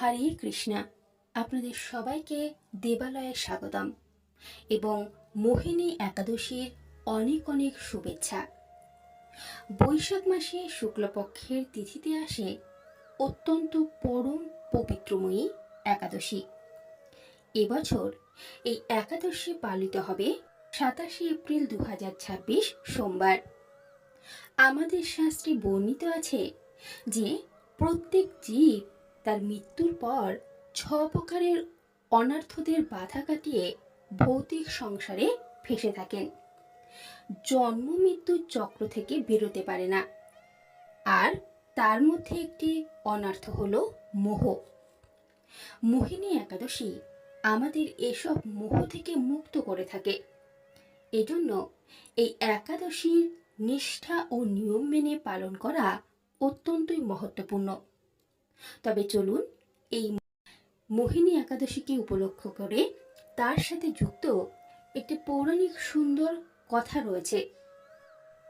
হরে কৃষ্ণা। আপনাদের সবাইকে দেবালয়ে স্বাগতম এবং মোহিনী একাদশীর অনেক অনেক শুভেচ্ছা। বৈশাখ মাসে শুক্লপক্ষের তিথিতে আসে অত্যন্ত পরম পবিত্রময়ী একাদশী। এবছর এই একাদশী পালিত হবে 27 এপ্রিল 2026 সোমবার। আমাদের শাস্ত্রে বর্ণিত আছে যে প্রত্যেক জীব তার মৃত্যুর পর 6 প্রকারের অনর্থদের বাধা কাটিয়ে ভৌতিক সংসারে ফেঁসে থাকেন, জন্ম মৃত্যুর চক্র থেকে বেরোতে পারে না। আর তার মধ্যে একটি অনর্থ হলো মোহ। মোহিনী একাদশী আমাদের এসব মোহ থেকে মুক্ত করে থাকে। এজন্য এই একাদশীর নিষ্ঠা ও নিয়ম মেনে পালন করা অত্যন্তই মহত্বপূর্ণ। তবে চলুন এই মোহিনী একাদশীকে উপলক্ষ করে তার সাথে যুক্ত একটি পৌরাণিক সুন্দর কথা রয়েছে।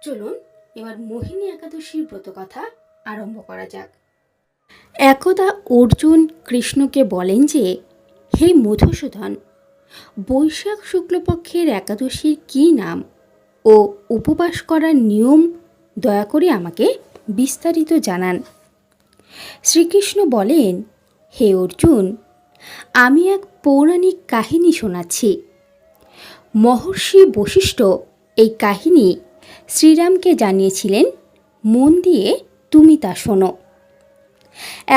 চলুন এবার মোহিনী একাদশীর ব্রত কথা আরম্ভ করা যাক। একদা অর্জুন কৃষ্ণকে বলেন যে, হে মধুসূদন, বৈশাখ শুক্লপক্ষের একাদশীর কী নাম ও উপবাস করার নিয়ম দয়া করে আমাকে বিস্তারিত জানান। শ্রীকৃষ্ণ বলেন, হে অর্জুন, আমি এক পৌরাণিক কাহিনী শোনাচ্ছি। মহর্ষি বশিষ্ঠ এই কাহিনী শ্রীরামকে জানিয়েছিলেন, মন দিয়ে তুমি তা শোনো।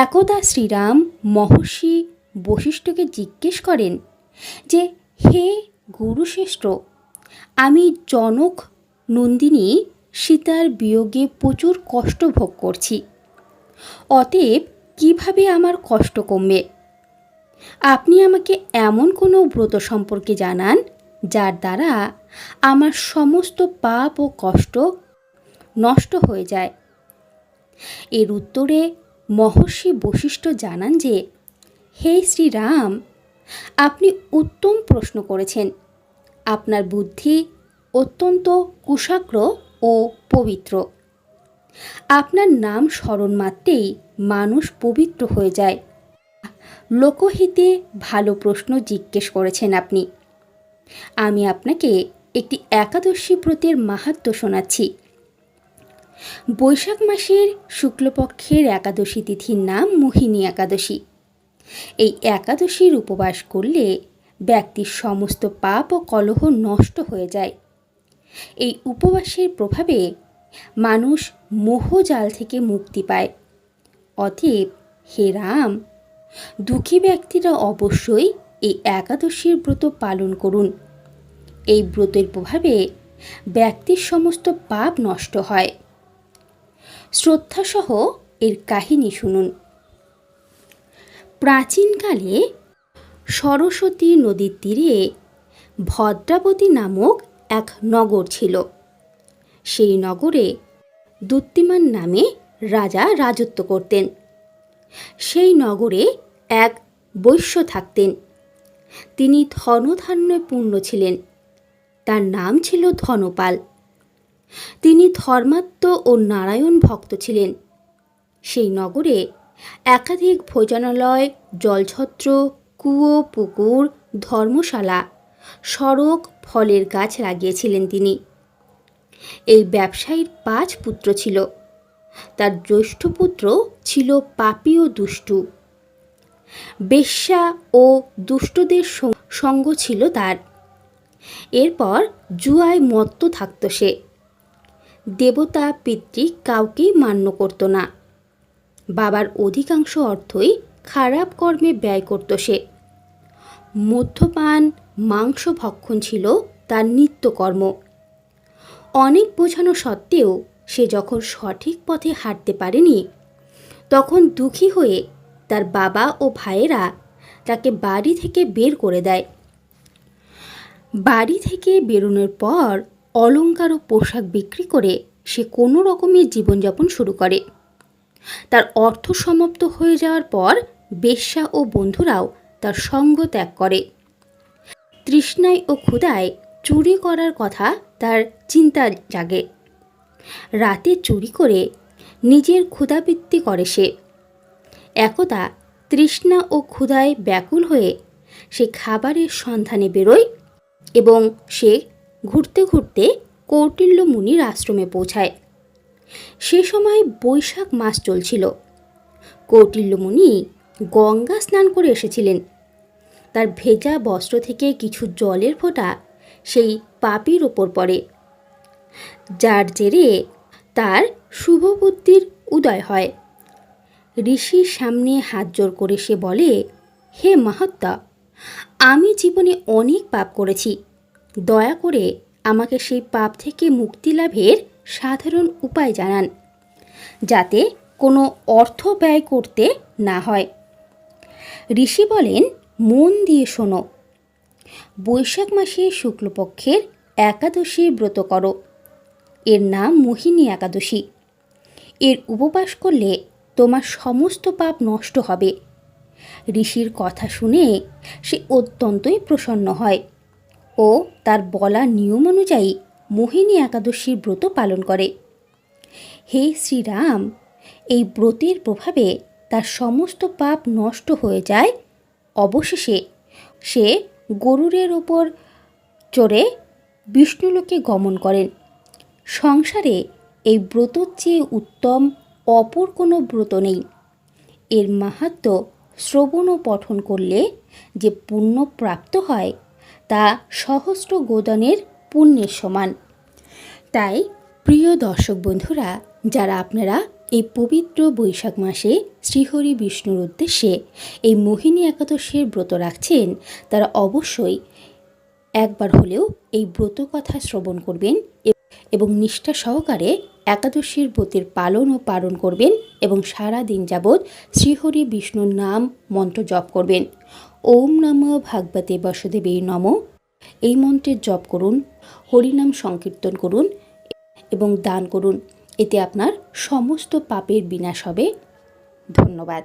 একদা শ্রীরাম মহর্ষি বশিষ্ঠকে জিজ্ঞেস করেন যে, হে গুরুশ্রেষ্ঠ, আমি জনক নন্দিনী সীতার বিয়োগে প্রচুর কষ্ট ভোগ করছি। অতএব কিভাবে আমার কষ্ট কমবে? আপনি আমাকে এমন কোনো ব্রত সম্পর্কে জানান যার দ্বারা আমার সমস্ত পাপ ও কষ্ট নষ্ট হয়ে যায়। এর উত্তরে মহর্ষি বশিষ্ঠ জানান যে, হে শ্রীরাম, আপনি উত্তম প্রশ্ন করেছেন। আপনার বুদ্ধি অত্যন্ত কুশাগ্র ও পবিত্র। আপনার নাম স্মরণ মাত্রেই মানুষ পবিত্র হয়ে যায়। লোকহিতে ভালো প্রশ্ন জিজ্ঞেস করেছেন আপনি। আমি আপনাকে একটি একাদশী ব্রতের মাহাত্ম্য শোনাচ্ছি। বৈশাখ মাসের শুক্লপক্ষের একাদশী তিথির নাম মোহিনী একাদশী। এই একাদশীর উপবাস করলে ব্যক্তির সমস্ত পাপ ও কলহ নষ্ট হয়ে যায়। এই উপবাসের প্রভাবে মানুষ মোহজাল থেকে মুক্তি পায়। অতএব হে রাম, দুঃখী ব্যক্তিরা অবশ্যই এই একাদশীর ব্রত পালন করুন। এই ব্রতের প্রভাবে ব্যক্তির সমস্ত পাপ নষ্ট হয়। শ্রদ্ধাসহ এর কাহিনী শুনুন। প্রাচীনকালে সরস্বতী নদীর তীরে ভদ্রাবতী নামক এক নগর ছিল। সেই নগরে দ্যুতিমান নামে রাজা রাজত্ব করতেন। সেই নগরে এক বৈশ্য থাকতেন। তিনি ধনধান্যে পূর্ণ ছিলেন। তার নাম ছিল ধনপাল। তিনি ধর্মাত্ম ও নারায়ণ ভক্ত ছিলেন। সেই নগরে একাধিক ভোজনালয়, জলছত্র, কুয়ো, পুকুর, ধর্মশালা, সড়ক, ফলের গাছ লাগিয়েছিলেন তিনি। এই ব্যবসায়ীর 5 পুত্র ছিল। তার জ্যেষ্ঠ পুত্র ছিল পাপী ও দুষ্টু। বেশ্যা ও দুষ্টদের সঙ্গ ছিল তার। এরপর জুয়ায় মত্ত থাকত সে। দেবতা পিতৃ কাউকেই মান্য করত না। বাবার অধিকাংশ অর্থই খারাপ কর্মে ব্যয় করত সে। মদ্যপান, মাংস ভক্ষণ ছিল তার নিত্যকর্ম। অনেক বোঝানো সত্ত্বেও সে যখন সঠিক পথে হাঁটতে পারেনি, তখন দুঃখী হয়ে তার বাবা ও ভাইয়েরা তাকে বাড়ি থেকে বের করে দেয়। বাড়ি থেকে বেরোনোর পর অলংকার ও পোশাক বিক্রি করে সে কোনো রকমের জীবনযাপন শুরু করে। তার অর্থ সমাপ্ত হয়ে যাওয়ার পর বেশ্যা ও বন্ধুরাও তার সঙ্গ ত্যাগ করে। তৃষ্ণায় ও ক্ষুধায় চুরি করার কথা তার চিন্তা জাগে। রাতে চুরি করে নিজের ক্ষুধাবৃত্তি করে সে। একদা তৃষ্ণা ও ক্ষুধায় ব্যাকুল হয়ে সে খাবারের সন্ধানে বেরোয় এবং সে ঘুরতে ঘুরতে কৌটিল্য মুনির আশ্রমে পৌঁছায়। সে সময় বৈশাখ মাস চলছিল। কৌটিল্য মুনি গঙ্গা স্নান করে এসেছিলেন। তার ভেজা বস্ত্র থেকে কিছু জলের ফোঁটা সেই পাপীর ওপর পড়ে, যার জেরে তার শুভ বুদ্ধির উদয় হয়। ঋষির সামনে হাত জোড় করে সে বলে, হে মহাত্মা, আমি জীবনে অনেক পাপ করেছি। দয়া করে আমাকে সেই পাপ থেকে মুক্তি লাভের সাধারণ উপায় জানান, যাতে কোনো অর্থ ব্যয় করতে না হয়। ঋষি বলেন, মন দিয়ে শোনো। বৈশাখ মাসে শুক্লপক্ষের একাদশীর ব্রত করো। এর নাম মোহিনী একাদশী। এর উপবাস করলে তোমার সমস্ত পাপ নষ্ট হবে। ঋষির কথা শুনে সে অত্যন্তই প্রসন্ন হয় ও তার বলা নিয়ম অনুযায়ী মোহিনী একাদশীর ব্রত পালন করে। হে শ্রীরাম, এই ব্রতের প্রভাবে তার সমস্ত পাপ নষ্ট হয়ে যায়। অবশেষে সে গরুরের ওপর চড়ে বিষ্ণুলোকে গমন করেন। সংসারে এই ব্রতর চেয়ে উত্তম অপর কোনো ব্রত নেই। এর মাহাত্ম্য শ্রবণ ও পঠন করলে যে পুণ্য প্রাপ্ত হয় তা সহস্র গোদানের পুণ্যের সমান। তাই প্রিয় দর্শক বন্ধুরা, যারা আপনারা এই পবিত্র বৈশাখ মাসে শ্রীহরি বিষ্ণুর উদ্দেশ্যে এই মোহিনী একাদশীর ব্রত রাখছেন, তারা অবশ্যই একবার হলেও এই ব্রত কথা শ্রবণ করবেন এবং নিষ্ঠা সহকারে একাদশীর ব্রতের পালন ও পালন করবেন এবং সারা দিন যাবৎ শ্রীহরি বিষ্ণুর নাম মন্ত্র জপ করবেন। ওম নমঃ ভাগবতে বাসুদেবে নমঃ এই মন্ত্রের জপ করুন, হরিনাম সংকীর্তন করুন এবং দান করুন। এতে আপনার সমস্ত পাপের বিনাশ হবে। ধন্যবাদ।